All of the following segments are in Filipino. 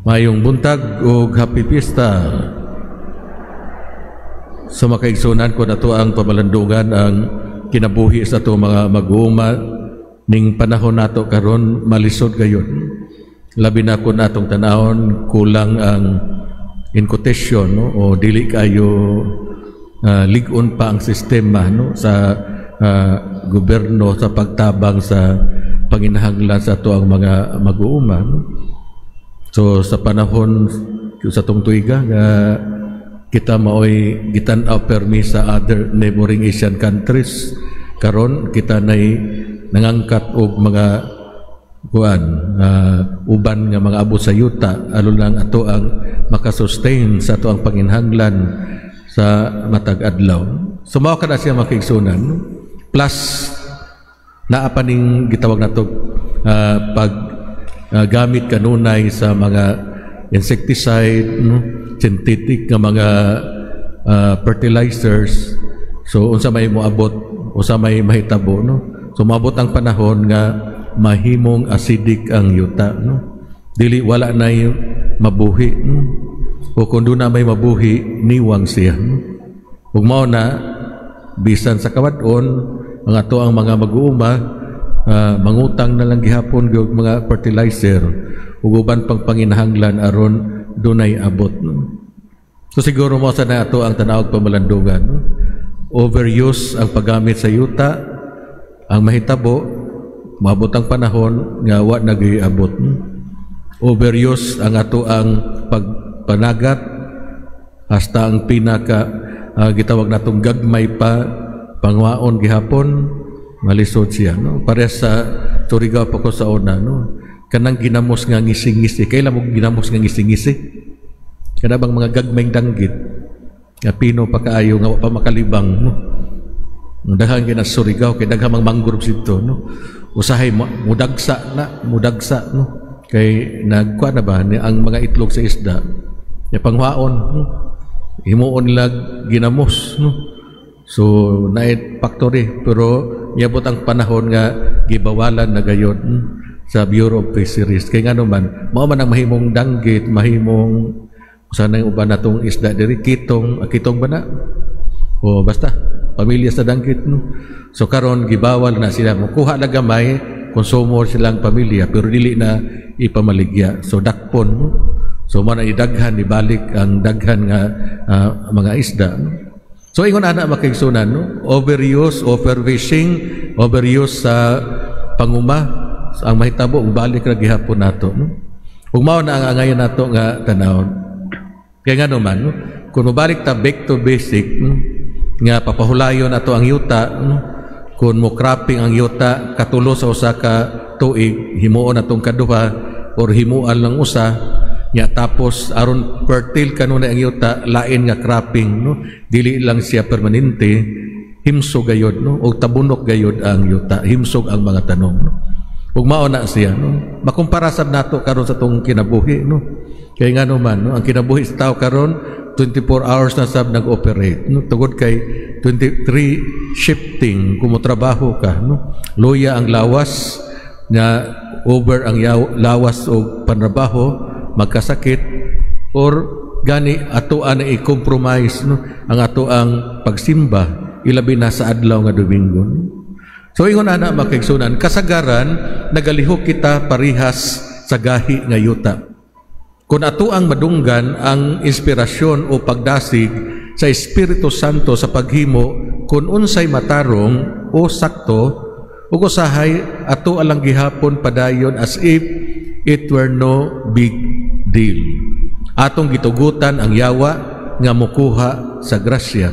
Mayong buntag o happy fiesta. Sa makaigsunan ko na to ang pamalandungan ang kinabuhi sa to mga mag-uuma ning panahon nato karon malisod gayon. Labi na ko natong tanahon kulang ang inquisition, no? O dili kayo ligon pa ang sistema, no? Sa gobyerno sa pagtabang sa panginahanglan sa to ang mga mag-uuma, no? So sa panahon sa tong tuiga nga kita maoy gitan-aw permi sa other neighboring Asian countries, karon kita nay nangangkat og mga uban nga mga abot sa yuta aron lang ato ang makasustain sa ato ang panginahanglan sa matag adlaw. So mao kada siya makiigsunan, no? Plus naa pa ning gitawag nato gamit kanunay sa mga insecticide, no? Synthetic nga mga fertilizers. So unsa may moabot, unsa may mahitabo, no? So maabot ang panahon nga mahimong acidic ang yuta, no? Dili wala na mabuhi, no? O kung doon na may mabuhi, niwang siya, no? Ug mao na bisan sa kawadon ang ato ang mga mag-uuma mangutang na lang gihapon gyud mga fertilizer ug uban pang panginahanglan aron dunay abot, no? So siguro mo sa na ato ang tanawag pamalandungan, no? Overuse ang paggamit sa yuta, ang mahitabo maabot ang panahon nga wa nagiabot, no? Overuse ang ato ang pagpanagat hasta ang pinaka gitawag natong gagmay pa pangwaon gihapon malisod siya, no? Para sa Surigao pa ko sa una, no? Kanang ginamos nga ngisi-ngisi, kailan mo ginamos nga ngisi-ngisi? Kana bang mga gagmayng danggit nga pino pa kaayo nga pa makalibang, no? Daghang gina Surigao kay daghang mangrove sito, no? Usahay mudagsa, no? Kay nagkuha na ba ang mga itlog sa isda ya pangwaon, no? Himuon nila ginamos, no? So night factory, pero niabot ang panahon nga gibawalan na gayon sa Bureau of Fisheries. Kaya nga naman, mao man ang mahimong danggit, mahimong sana yung uban natong isda diri, kitong ba na? O basta, pamilya sa danggit, no? So karon gibawal na sila, mukuha na gamay, konsumo silang pamilya, pero dili na ipamaligya. So dakpon, no? So mo na idaghan, ibalik ang daghan nga mga isda, no? So ingon ana makiigsunan, no? Overuse, overfishing, overuse sa panguma, ang mahitabo ug balik ra gihapon nato, no? Ug mao na ang angayon nato nga tanawon. Kaya nga naman, no? Kung mabalik ta back to basic, no? Nga papahulayon ato ang yuta, no? Kung mo cropping ang yuta katulo sa usa ka tuig, himuon atong kaduha or himuan lang usa, nya tapos aron fertile kanunay ang yuta, lain nga cropping, no? Dili lang siya permanente, himsog gayod, no? O tabunok gayod ang yuta, himsog ang mga tanom, no? Ug mao na siya, no? Makumpara sab nato karon sa tong kinabuhi, no? Kay nga naman, no? Ang kinabuhi sa tao karon 24 hours na sab nag-operate, no? Tugod kay 23 shifting kung mo trabaho ka, no? Loya ang lawas nga over ang lawas o panrabaho, magkasakit, or gani ato ang i-compromise, no? Ang ato ang pagsimba ilabi na sa adlaw nga Domingo, no? So ingon ana makiigsunan, kasagaran nagalihok kita parihas sa gahi nga yuta. Kung ato ang madunggan ang inspirasyon o pagdasig sa Espiritu Santo sa paghimo kung unsay matarong o sakto, ug usahay ato alang gihapon padayon as if it were no big deal. Atong gitugutan ang yawa nga mokuha sa grasya.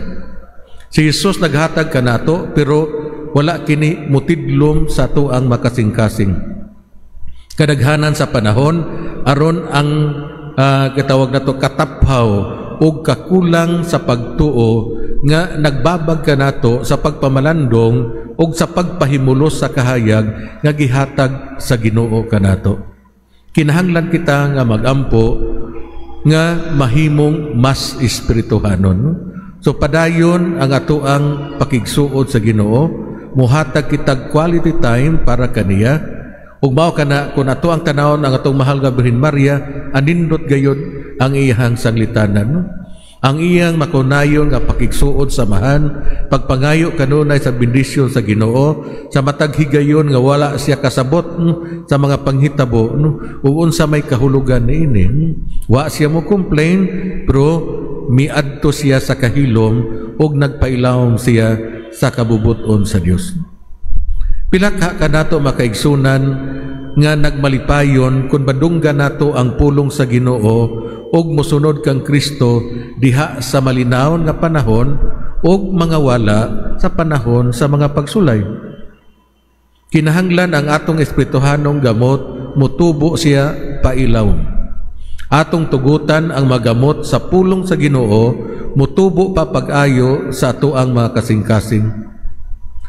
Si Jesus naghatag kanato, pero wala kini mutidlom sa ato ang makasing-kasing. Kadaghanan sa panahon aron ang katawag nato kataphaw o kakulang sa pagtuo nga nagbabag kanato sa pagpamalandong o sa pagpahimulos sa kahayag nga gihatag sa Ginoo kanato. Kinahanglan kita nga magampo nga mahimong mas espirituhanon. So padayon ang ato ang pakigsuod sa Ginoo, muhatag kitag quality time para kaniya, Ug mao kana kun ato ang tanawon ang atong mahal nga Birhen Maria, anindot gayud ang iyang sanglitanan, no? Ang iyang makunayon nga pakigsuod samahan, pagpangayo kanunay sa bendisyon sa Ginoo, sa matag higayon nga wala siya kasabot sa mga panghitabo, no? Ug unsa may kahulugan niini, wa siya mo complain, pero miadto siya sa kahilom ug nagpailawom siya sa kabubuton sa Dios. Pila ka kanato makaigsunan nga nagmalipayon kung badunggan nato ang pulong sa Ginoo ug mosunod kang Kristo diha sa malinaw nga panahon ug mga wala sa panahon sa mga pagsulay. Kinahanglan ang atong espirituhanong gamot mutubo siya pailaw. Atong tugutan ang magamot sa pulong sa Ginoo mutubo pa pag-ayo sa atoang mga kasing-kasing.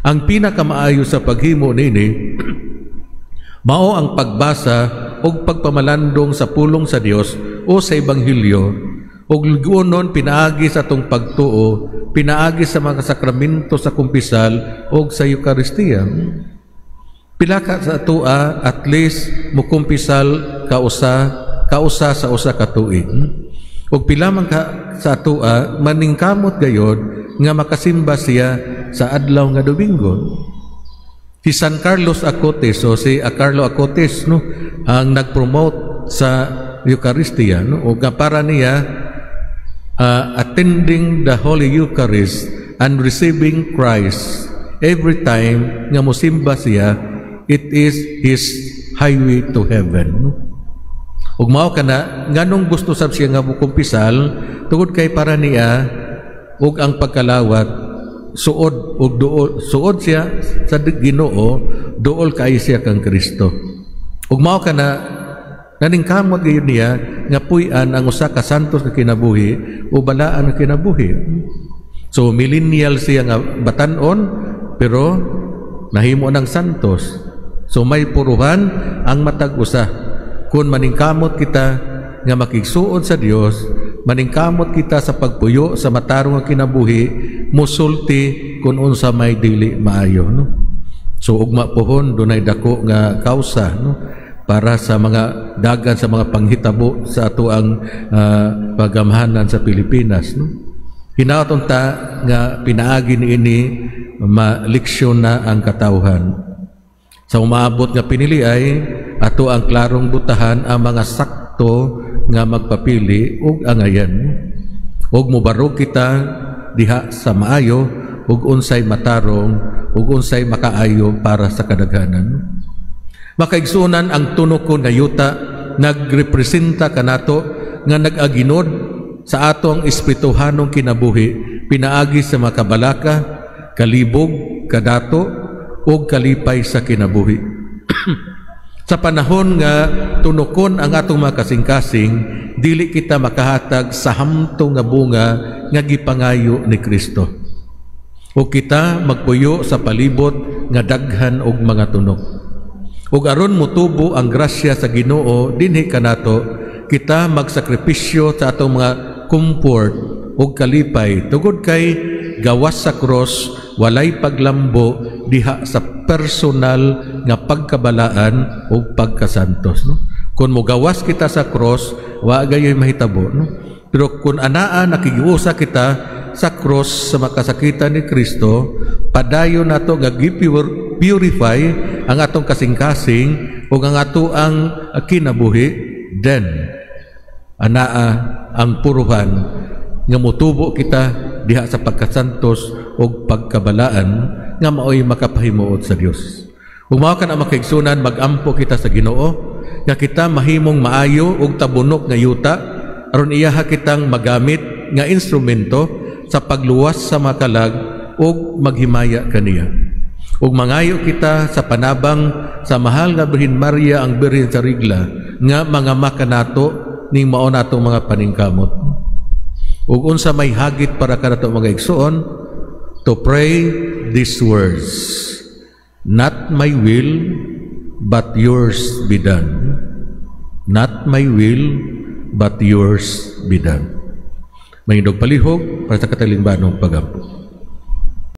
Ang pinakamaayo sa paghimo nini mao ang pagbasa ug pagpamalandong sa pulong sa Dios o sa Ebanghelyo, ug lugonon pinaagi sa atong pagtuo, pinaagi sa mga sakramento sa kumpisal ug sa Eucharistia. Pila ka sa atoa at least mukumpisal kausa sa usa ka tuig. Ug pila man ka sa atoa maningkamot gayod nga makasimba siya sa adlaw nga Domingo. Si San Carlos Acotes o si Carlo Acotes, no, ang nag-promote sa Eucharistia, no, o para niya attending the Holy Eucharist and receiving Christ every time nga mosimba siya, it is his highway to heaven, no? Ug mao kana nganong gusto sab siya nga mukumpisal tungod kay para niya ug ang pagkalawat suod ug suod siya sa Ginoo, duol kay siya kang Kristo. Ug mao kana naningkamot gayud niya nga puy-an ang usa ka santos nga kinabuhi o balaan nga kinabuhi. So millennial siya nga batan-on pero nahimo ng santos. So may puruhan ang matag usa. Kung maningkamot kita nga makigsuod sa Dios, maningkamot kita sa pagpuyo sa matarong nga kinabuhi, musulti kung unsa may dili maayo, no? So ugma pohon dunay dako nga kausa, no, para sa mga dagan sa mga panghitabo sa ato ang pagamhanan sa Pilipinas, no? Hinaot ta nga pinaagi niini maleksyon na ang katawhan. Sa umaabot nga pinili ay ato ang klarong butahan ang mga sakto nga magpapili ug angayan. Ug mobarog kita diha sa maayo ug unsay matarong ug unsay makaayo para sa kadaghanan. Makaigsunan ang tunokon nga yuta nagrepresenta kanato nga nag-aginod sa atong espirituhanong kinabuhi pinaagi sa makabalaka, kalibog, kadato ug kalipay sa kinabuhi. Sa panahon nga tunokon ang atong mga kasing-kasing, dili kita makahatag sa hamtong nga bunga nga gipangayo ni Kristo. O kita magpuyo sa palibot nga daghan og mga tunok. Ug aron motubo ang grasya sa Ginoo dinhi kanato, kita magsakripisyo sa atong mga comfort ug kalipay tungod kay gawas sa cross walay paglambo diha sa personal nga pagkabalaan o pagkasantos, no? Kung mogawas kita sa cross wa gayoy mahitabo, no? Pero kung anaa nakigiusa kita sa cross sa makasakitan ni Kristo, padayon nato nga purify ang atong kasing-kasing o ang ato ang kinabuhi, then anaa ang puruhan nga motubo kita diha sa pagkasantos o pagkabalaan nga maoy makapahimuot sa Dios. Ug mao kana makaigsunan magampo kita sa Ginoo nga kita mahimong maayo ug tabunok nga yuta aron iyaha kitang magamit nga instrumento sa pagluwas sa makalag ug maghimaya kaniya. Ug mangayo kita sa panabang sa mahal nga Birhen Maria ang Birhen sa Regla nga mga makanato ning mao natong mga paningkamot. Ug unsa may hagit para kanato mga igsuon, to pray these words: not my will but yours be done. Not my will but yours be done. May palihog para sa katalingbanong pagampo.